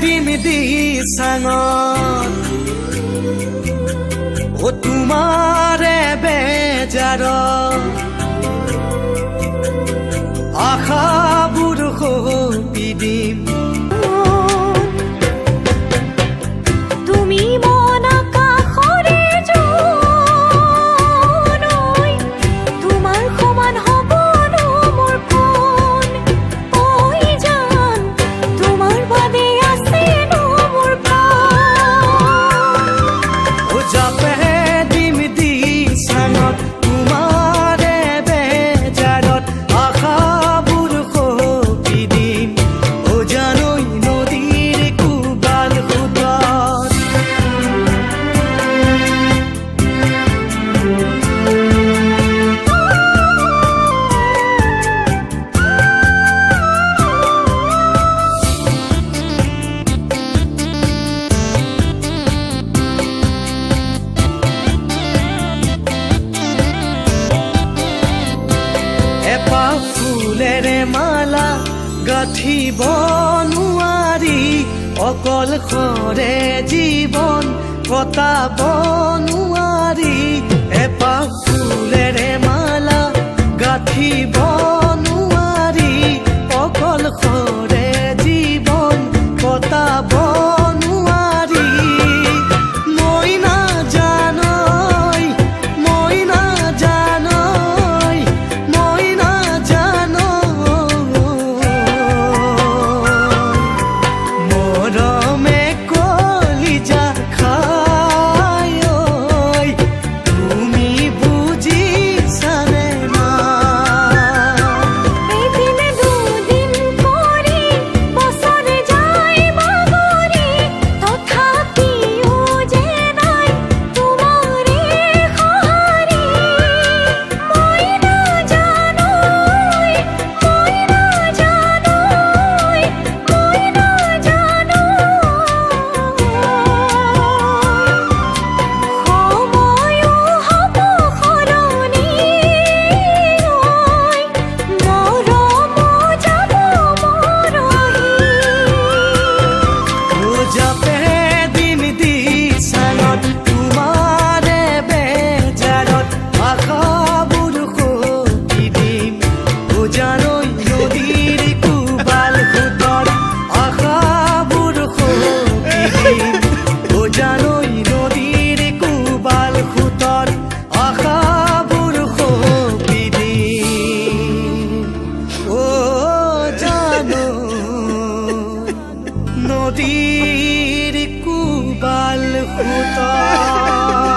দিম দিছাঙত ও তোমাৰে বেজাৰত আশাবোৰ সঁপি দিম তুমি মন আকাশৰে জনৈ তোমাৰ সমান হ'বনো মোৰ কোন ঐ জান তোমাৰ বাদে আছেনো মোৰ ও জাপে দিম দিছাঙত তোমাৰে বেজাৰত আশাবোৰ সঁপি দিম ও জানৈ নদীৰ কোবাল সোঁতত এপাহ ফুলেৰে মালা গাঁঠিব নোৱাৰি অকলশৰে জীৱন কটাব নোৱাৰি এপাহ ফুলেৰে মালা গাঁঠিব নোৱাৰি অকলশৰে জীৱন কটাব নোৱাৰি মই নাজানৈ মই নাজানৈ মই নাজানৈ মৰমে কলিজা খাই ঐ তুমি বুজিছানে নাই এদিন দুদিন কৰি বছৰে যায় বাগৰি তথাপিও যে নাই তোমাৰে সঁহাৰি মই নাজানৈ মই নাজানৈ মই নাজানৈ সময়ো হ'ব সলনি মৰমো যাব মৰহি ও জাপে দিম দিছাঙত তোমাৰে বেজাৰত আশাবোৰ সঁপি দিম ও জানৈ নদীৰ কোবাল সোঁতত আশাবোৰ সঁপি দিম ও জানৈ নদীৰ কোবাল সোঁতত আশাবোৰ সঁপি দিম ও জানৈ নদীৰ কোবাল সোঁতত